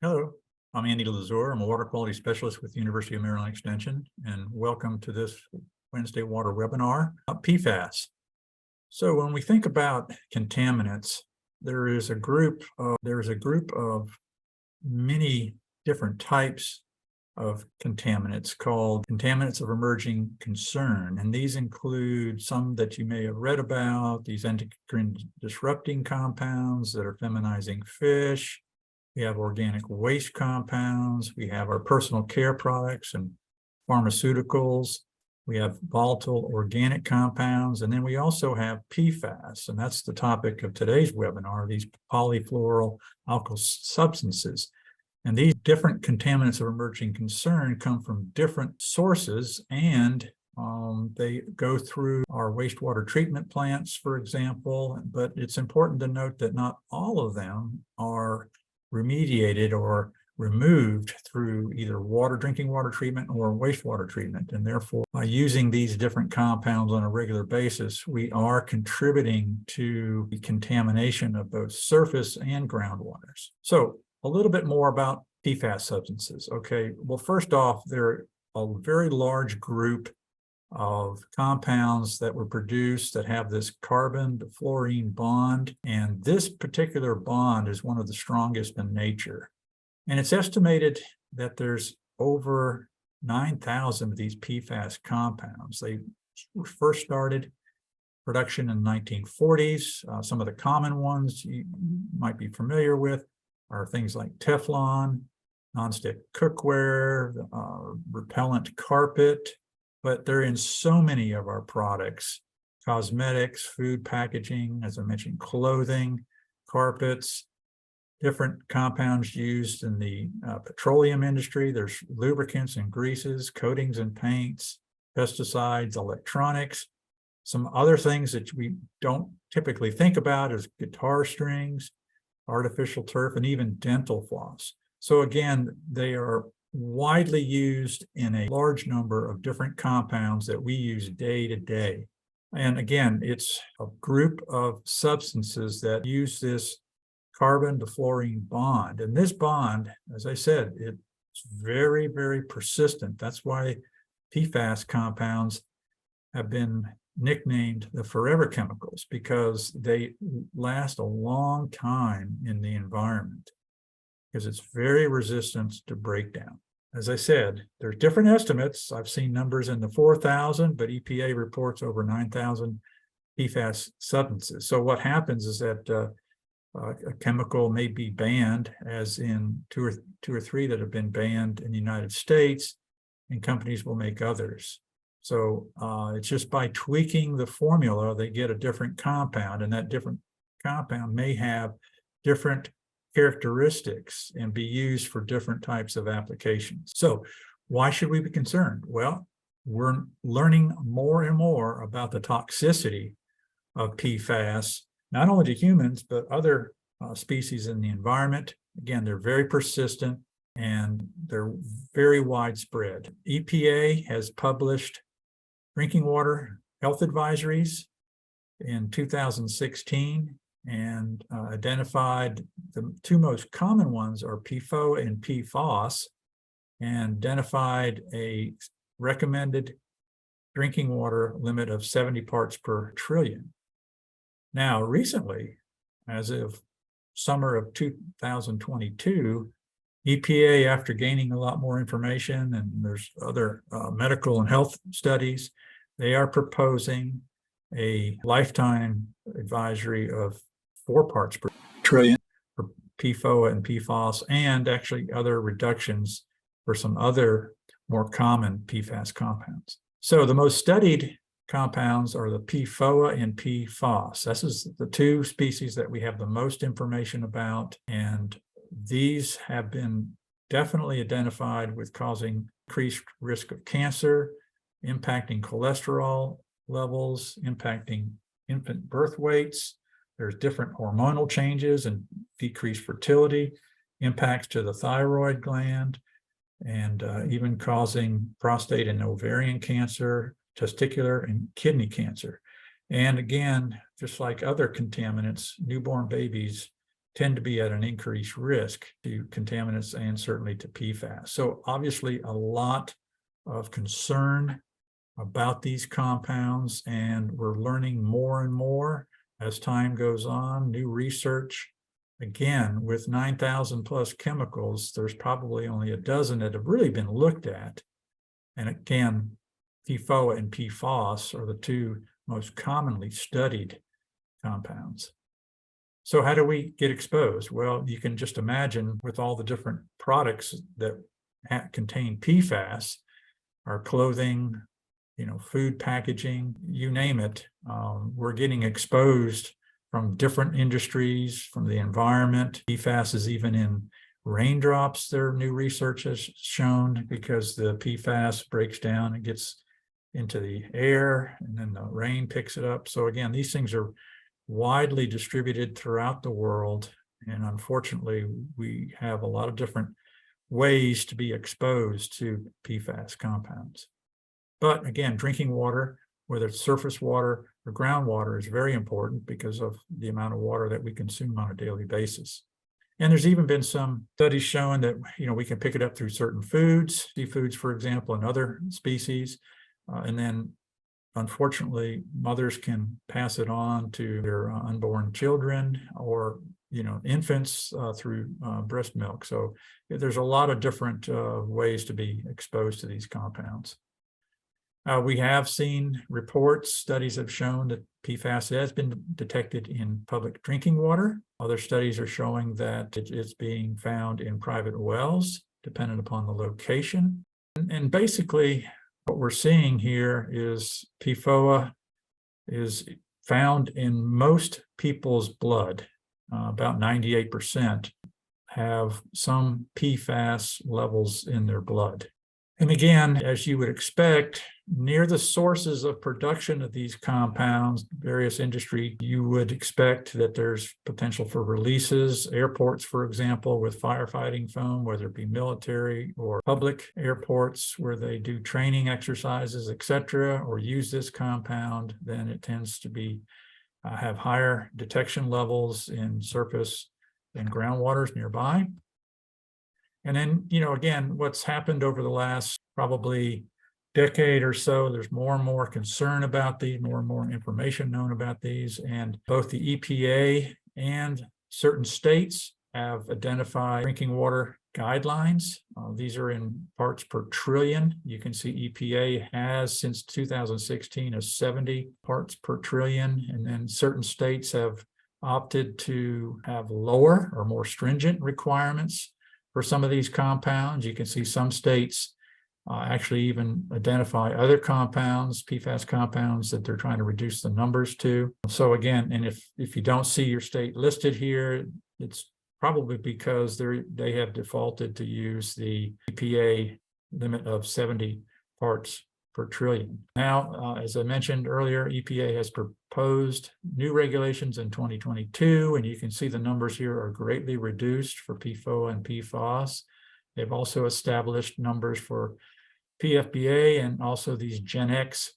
Hello, I'm Andy Lazur. I'm a water quality specialist with the University of Maryland Extension, and welcome to this Wednesday water webinar about PFAS. So when we think about contaminants, there is a group of many different types of contaminants called contaminants of emerging concern. And these include some that you may have read about, these endocrine disrupting compounds that are feminizing fish. We have organic waste compounds. We have our personal care products and pharmaceuticals. We have volatile organic compounds. And then we also have PFAS, and that's the topic of today's webinar, these polyfluoroalkyl substances. And these different contaminants of emerging concern come from different sources, and they go through our wastewater treatment plants, for example. But it's important to note that not all of them are remediated or removed through either drinking water treatment or wastewater treatment. And therefore, by using these different compounds on a regular basis, we are contributing to the contamination of both surface and groundwaters. So a little bit more about PFAS substances. Okay, well, first off, they're a very large group of compounds that were produced that have this carbon to fluorine bond. And this particular bond is one of the strongest in nature. And it's estimated that there's over 9,000 of these PFAS compounds. They first started production in the 1940s. Some of the common ones you might be familiar with are things like Teflon, nonstick cookware, repellent carpet, but they're in so many of our products: cosmetics, food packaging, as I mentioned, clothing, carpets, different compounds used in the petroleum industry. There's lubricants and greases, coatings and paints, pesticides, electronics. Some other things that we don't typically think about is guitar strings, artificial turf, and even dental floss. So again, they are widely used in a large number of different compounds that we use day to day. And again, it's a group of substances that use this carbon to fluorine bond. And this bond, as I said, it's very, very persistent. That's why PFAS compounds have been nicknamed the forever chemicals, because they last a long time in the environment, because it's very resistant to breakdown. As I said, there's different estimates. I've seen numbers in the 4,000, but EPA reports over 9,000 PFAS substances. So what happens is that a chemical may be banned, as in two or three that have been banned in the United States, and companies will make others. So it's just by tweaking the formula, they get a different compound, and that different compound may have different characteristics and be used for different types of applications. So why should we be concerned? Well, we're learning more and more about the toxicity of PFAS, not only to humans, but other species in the environment. Again, they're very persistent and they're very widespread. EPA has published drinking water health advisories in 2016 and identified the two most common ones are PFOA and PFAS, and identified a recommended drinking water limit of 70 parts per trillion. Now, recently, as of summer of 2022, EPA, after gaining a lot more information, and there's other medical and health studies, they are proposing a lifetime advisory of 4 parts per trillion for PFOA and PFAS, and actually other reductions for some other more common PFAS compounds. So the most studied compounds are the PFOA and PFAS. This is the two species that we have the most information about, and these have been definitely identified with causing increased risk of cancer, impacting cholesterol levels, impacting infant birth weights. There's different hormonal changes and decreased fertility, impacts to the thyroid gland, and even causing prostate and ovarian cancer, testicular and kidney cancer. And again, just like other contaminants, newborn babies tend to be at an increased risk to contaminants and certainly to PFAS. So obviously a lot of concern about these compounds, and we're learning more and more as time goes on. New research, again, with 9,000 plus chemicals, there's probably only a dozen that have really been looked at. And again, PFOA and PFAS are the two most commonly studied compounds. So how do we get exposed? Well, you can just imagine with all the different products that contain PFAS, our clothing, food packaging, you name it, we're getting exposed from different industries, from the environment. PFAS is even in raindrops, their new research has shown, because the PFAS breaks down and gets into the air, and then the rain picks it up. So again, these things are widely distributed throughout the world, and unfortunately, we have a lot of different ways to be exposed to PFAS compounds. But again, drinking water, whether it's surface water or groundwater, is very important because of the amount of water that we consume on a daily basis. And there's even been some studies showing that we can pick it up through certain foods, seafoods, for example, and other species, and then unfortunately, mothers can pass it on to their unborn children or infants through breast milk. So there's a lot of different ways to be exposed to these compounds. We have seen reports, studies have shown that PFAS has been detected in public drinking water. Other studies are showing that it is being found in private wells, dependent upon the location. And basically, what we're seeing here is PFOA is found in most people's blood. About 98% have some PFAS levels in their blood. And again, as you would expect, near the sources of production of these compounds, various industry, you would expect that there's potential for releases. Airports, for example, with firefighting foam, whether it be military or public airports where they do training exercises, etc., or use this compound, then it tends to be have higher detection levels in surface and groundwaters nearby. And then, again, what's happened over the last probably decade or so, there's more and more concern about these, more and more information known about these, and both the EPA and certain states have identified drinking water guidelines. These are in parts per trillion. You can see EPA has, since 2016, a 70 parts per trillion, and then certain states have opted to have lower or more stringent requirements for some of these compounds. You can see some states actually even identify other compounds, PFAS compounds, that they're trying to reduce the numbers to. So again, and if you don't see your state listed here, it's probably because they have defaulted to use the EPA limit of 70 parts per trillion. Now, as I mentioned earlier, EPA has proposed new regulations in 2022, and you can see the numbers here are greatly reduced for PFOA and PFAS. They've also established numbers for PFBA and also these Gen X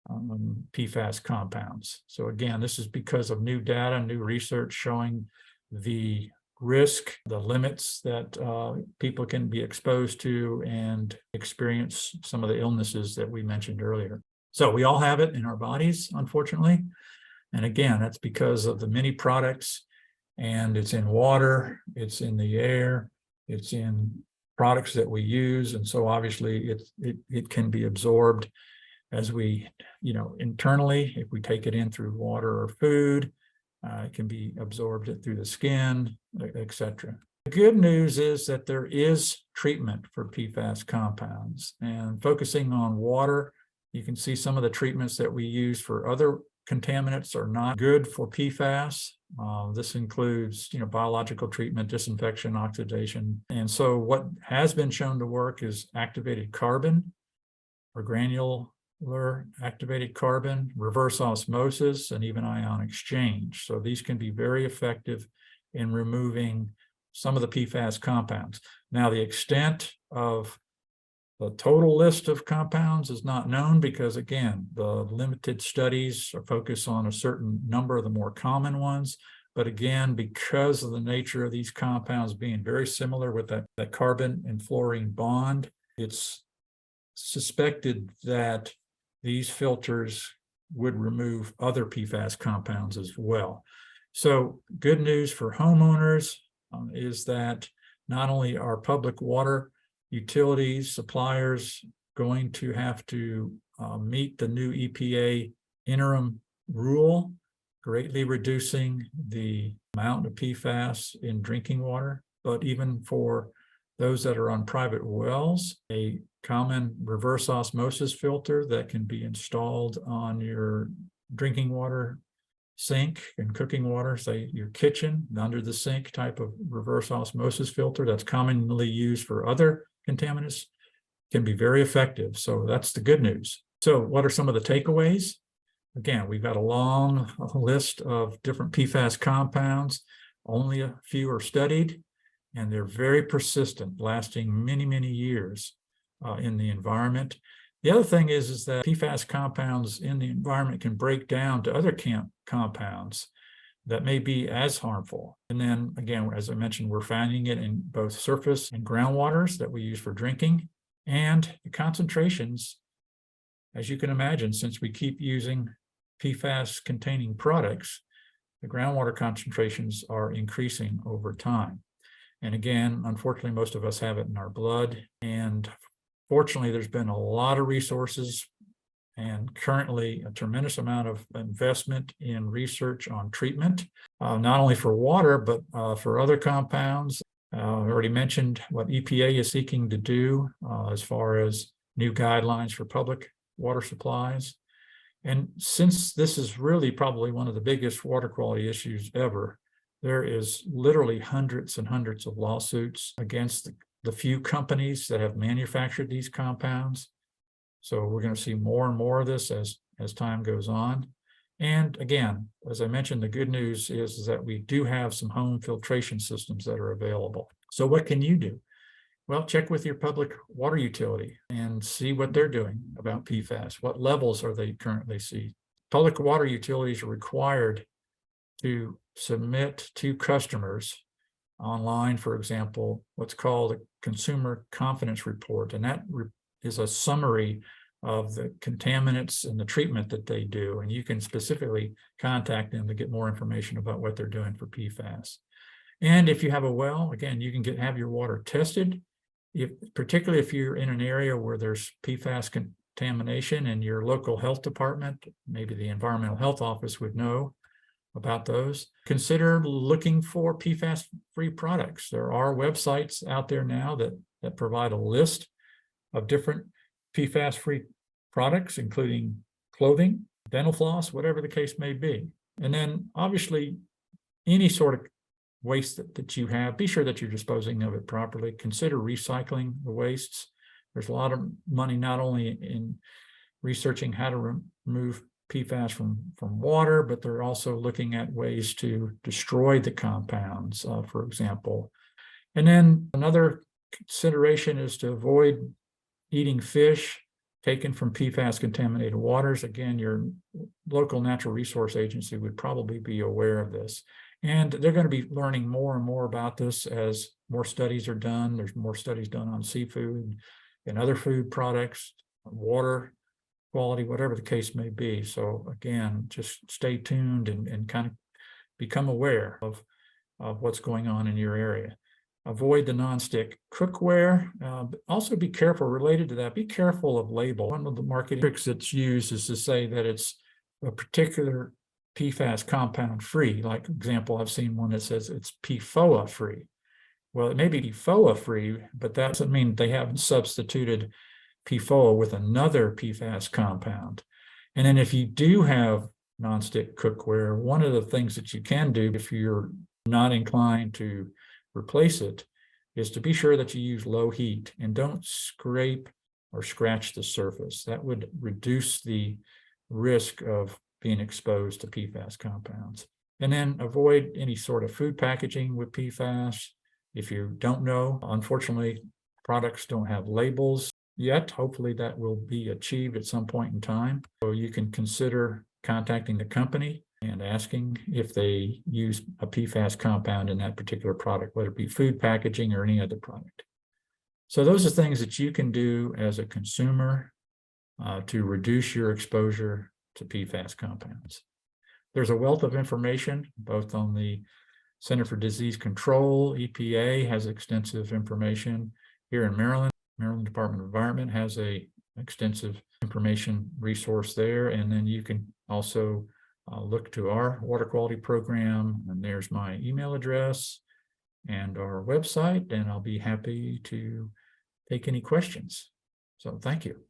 PFAS compounds. So again, this is because of new data, new research showing the risk, the limits that people can be exposed to and experience some of the illnesses that we mentioned earlier. So we all have it in our bodies, unfortunately. And again, that's because of the many products, and it's in water, it's in the air, it's in products that we use. And so obviously it can be absorbed as we, internally, if we take it in through water or food. It can be absorbed through the skin, etc. The good news is that there is treatment for PFAS compounds, and focusing on water, you can see some of the treatments that we use for other contaminants are not good for PFAS. This includes, biological treatment, disinfection, oxidation. And so what has been shown to work is activated carbon or granular activated carbon, reverse osmosis, and even ion exchange. So these can be very effective in removing some of the PFAS compounds. Now, the extent of the total list of compounds is not known because, again, the limited studies are focused on a certain number of the more common ones, But again, because of the nature of these compounds being very similar with that carbon and fluorine bond, it's suspected that these filters would remove other PFAS compounds as well. So good news for homeowners is that not only are public water utilities, suppliers going to have to meet the new EPA interim rule, greatly reducing the amount of PFAS in drinking water, but even for those that are on private wells, a common reverse osmosis filter that can be installed on your drinking water sink and cooking water, say your kitchen, under the sink type of reverse osmosis filter that's commonly used for other contaminants, can be very effective. So that's the good news. So what are some of the takeaways? Again, we've got a long list of different PFAS compounds. Only a few are studied, and they're very persistent, lasting many, many years in the environment. The other thing is that PFAS compounds in the environment can break down to other compounds that may be as harmful. And then again, as I mentioned, we're finding it in both surface and groundwaters that we use for drinking. And the concentrations, as you can imagine, since we keep using PFAS containing products, the groundwater concentrations are increasing over time. And again, unfortunately, most of us have it in our blood. And fortunately, there's been a lot of resources and currently a tremendous amount of investment in research on treatment, not only for water, but for other compounds. I already mentioned what EPA is seeking to do as far as new guidelines for public water supplies. And since this is really probably one of the biggest water quality issues ever, there is literally hundreds and hundreds of lawsuits against the few companies that have manufactured these compounds. So we're going to see more and more of this as time goes on. And again, as I mentioned, the good news is that we do have some home filtration systems that are available. So what can you do? Well, check with your public water utility and see what they're doing about PFAS. What levels are they currently see? Public water utilities are required to submit to customers online, for example, what's called a consumer confidence report. And that is a summary of the contaminants and the treatment that they do. And you can specifically contact them to get more information about what they're doing for PFAS. And if you have a well, again, you can have your water tested. Particularly if you're in an area where there's PFAS contamination and your local health department, maybe the environmental health office would know about those. Consider looking for PFAS-free products. There are websites out there now that provide a list of different PFAS-free products, including clothing, dental floss, whatever the case may be. And then obviously any sort of waste that you have, be sure that you're disposing of it properly. Consider recycling the wastes. There's a lot of money not only in researching how to remove PFAS from water, but they're also looking at ways to destroy the compounds, for example. And then another consideration is to avoid eating fish taken from PFAS contaminated waters. Again, your local natural resource agency would probably be aware of this. And they're going to be learning more and more about this as more studies are done. There's more studies done on seafood and other food products, water quality, whatever the case may be. So again, just stay tuned and kind of become aware of what's going on in your area. Avoid the nonstick cookware. Also be careful related to that. Be careful of label. One of the marketing tricks that's used is to say that it's a particular PFAS compound free. Like example, I've seen one that says it's PFOA free. Well, it may be PFOA free, but that doesn't mean they haven't substituted PFOA with another PFAS compound. And then if you do have nonstick cookware, one of the things that you can do if you're not inclined to replace it is to be sure that you use low heat and don't scrape or scratch the surface. That would reduce the risk of being exposed to PFAS compounds. And then avoid any sort of food packaging with PFAS. If you don't know, unfortunately, products don't have labels yet. Hopefully that will be achieved at some point in time. So you can consider contacting the company and asking if they use a PFAS compound in that particular product, whether it be food packaging or any other product. So those are things that you can do as a consumer to reduce your exposure to PFAS compounds. There's a wealth of information, both on the Center for Disease Control. EPA has extensive information. Here in Maryland, Maryland Department of Environment has a extensive information resource there. And then you can also look to our water quality program, and there's my email address and our website, and I'll be happy to take any questions. So thank you.